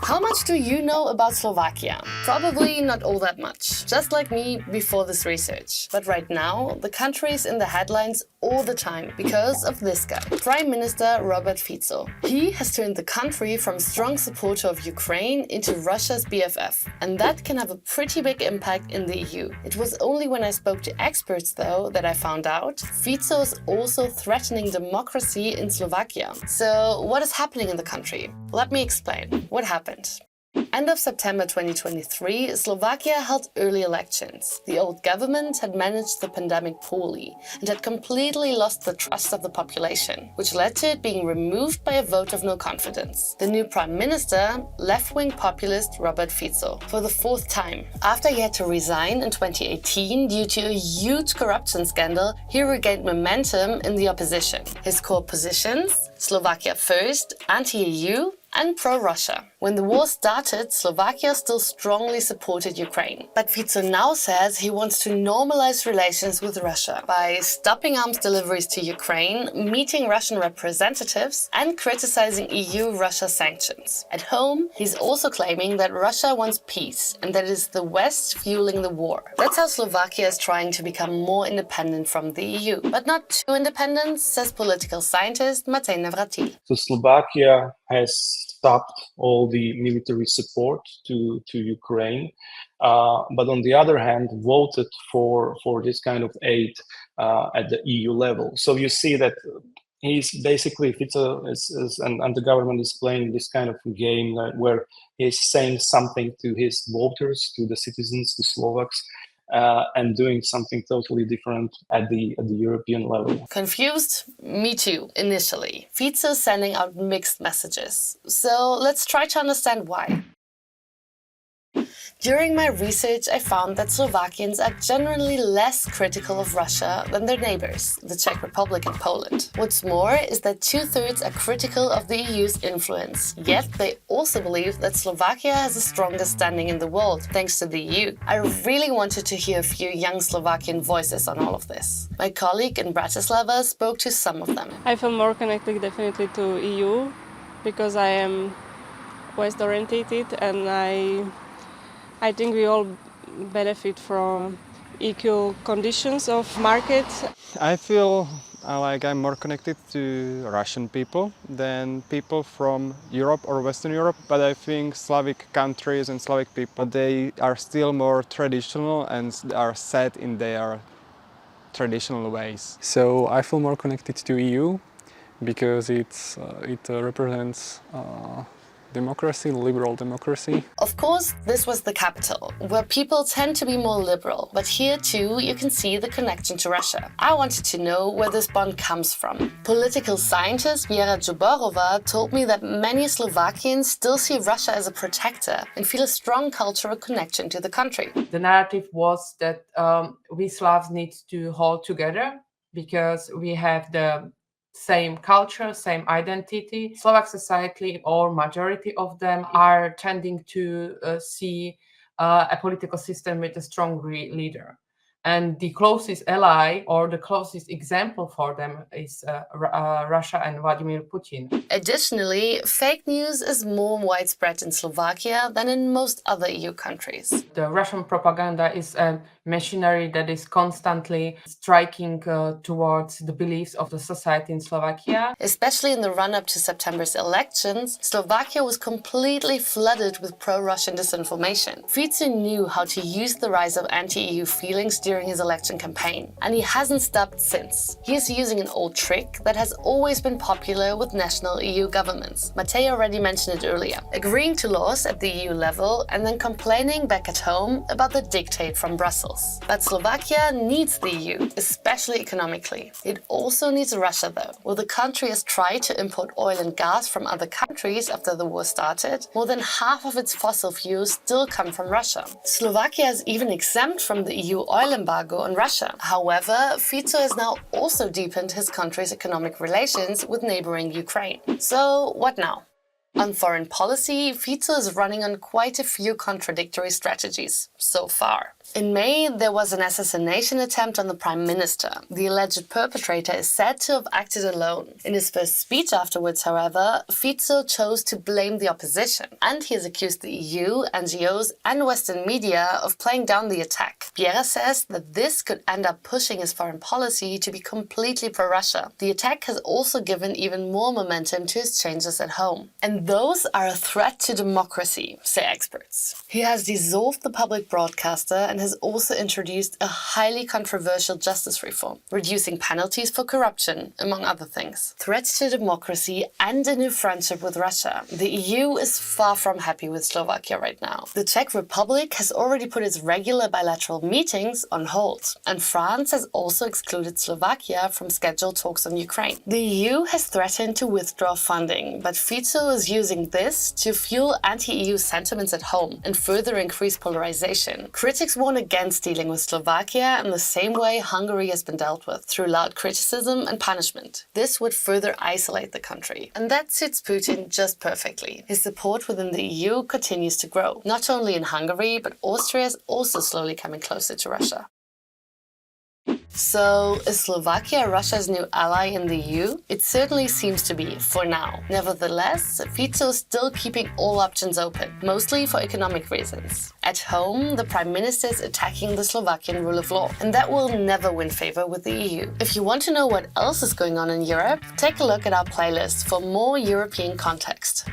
How much do you know about Slovakia? Probably not all that much, just like me before this research. But right now, the country is in the headlines all the time because of this guy, Prime Minister Robert Fico. He has turned the country from a strong supporter of Ukraine into Russia's BFF, and that can have a pretty big impact in the EU. It was only when I spoke to experts, though, that I found out Fico is also threatening democracy in Slovakia. So what is happening in the country? Let me explain. What happened? End of September 2023, Slovakia held early elections. The old government had managed the pandemic poorly and had completely lost the trust of the population, which led to it being removed by a vote of no confidence. The new Prime Minister, left-wing populist Robert Fico, for the fourth time. After he had to resign in 2018 due to a huge corruption scandal, he regained momentum in the opposition. His core positions: Slovakia first, anti-EU, and pro-Russia. When the war started, Slovakia still strongly supported Ukraine. But Fico now says he wants to normalize relations with Russia by stopping arms deliveries to Ukraine, meeting Russian representatives, and criticizing EU-Russia sanctions. At home, he's also claiming that Russia wants peace and that it is the West fueling the war. That's how Slovakia is trying to become more independent from the EU. But not too independent, says political scientist Matej Navratil. So Slovakia has stopped all the military support to Ukraine, but on the other hand, voted for this kind of aid at the EU level. So you see that he's basically, Fico and the government is playing this kind of game where he's saying something to his voters, to the citizens, to Slovaks, and doing something totally different at the European level. Confused? Me too, initially. Fico is sending out mixed messages. So let's try to understand why. During my research, I found that Slovakians are generally less critical of Russia than their neighbors, the Czech Republic and Poland. What's more is that 2/3 are critical of the EU's influence, yet they also believe that Slovakia has the strongest standing in the world, thanks to the EU. I really wanted to hear a few young Slovakian voices on all of this. My colleague in Bratislava spoke to some of them. I feel more connected definitely to EU because I am West-orientated and I think we all benefit from equal conditions of markets. I feel like I'm more connected to Russian people than people from Europe or Western Europe, but I think Slavic countries and Slavic people, they are still more traditional and are set in their traditional ways. So I feel more connected to EU because it represents democracy, liberal democracy. Of course, this was the capital, where people tend to be more liberal, but here too you can see the connection to Russia. I wanted to know where this bond comes from. Political scientist Věra Joborova told me that many Slovakians still see Russia as a protector and feel a strong cultural connection to the country. The narrative was that we Slavs need to hold together because we have the same culture, same identity. Slovak society, or majority of them, are tending to see a political system with a strong leader. And the closest ally or the closest example for them is Russia and Vladimir Putin. Additionally, fake news is more widespread in Slovakia than in most other EU countries. The Russian propaganda is a machinery that is constantly striking towards the beliefs of the society in Slovakia. Especially in the run-up to September's elections, Slovakia was completely flooded with pro-Russian disinformation. Fico knew how to use the rise of anti-EU feelings during his election campaign, and he hasn't stopped since. He is using an old trick that has always been popular with national EU governments. Matej already mentioned it earlier, agreeing to laws at the EU level and then complaining back at home about the dictate from Brussels. But Slovakia needs the EU, especially economically. It also needs Russia though. While the country has tried to import oil and gas from other countries after the war started, more than half of its fossil fuels still come from Russia. Slovakia is even exempt from the EU oil embargo on Russia. However, Fico has now also deepened his country's economic relations with neighboring Ukraine. So what now? On foreign policy, Fico is running on quite a few contradictory strategies so far. In May, there was an assassination attempt on the Prime Minister. The alleged perpetrator is said to have acted alone. In his first speech afterwards, however, Fico chose to blame the opposition, and he has accused the EU, NGOs and Western media of playing down the attack. Pierre says that this could end up pushing his foreign policy to be completely pro-Russia. The attack has also given even more momentum to his changes at home. And those are a threat to democracy, say experts. He has dissolved the public broadcaster and has also introduced a highly controversial justice reform, reducing penalties for corruption, among other things. Threats to democracy and a new friendship with Russia. The EU is far from happy with Slovakia right now. The Czech Republic has already put its regular bilateral meetings on hold, and France has also excluded Slovakia from scheduled talks on Ukraine. The EU has threatened to withdraw funding, but Fico is using this to fuel anti-EU sentiments at home and further increase polarization. Critics warn against dealing with Slovakia in the same way Hungary has been dealt with, through loud criticism and punishment. This would further isolate the country. And that suits Putin just perfectly. His support within the EU continues to grow. Not only in Hungary, but Austria is also slowly coming closer to Russia. So, is Slovakia Russia's new ally in the EU? It certainly seems to be, for now. Nevertheless, Fico is still keeping all options open, mostly for economic reasons. At home, the Prime Minister is attacking the Slovakian rule of law, and that will never win favor with the EU. If you want to know what else is going on in Europe, take a look at our playlist for more European context.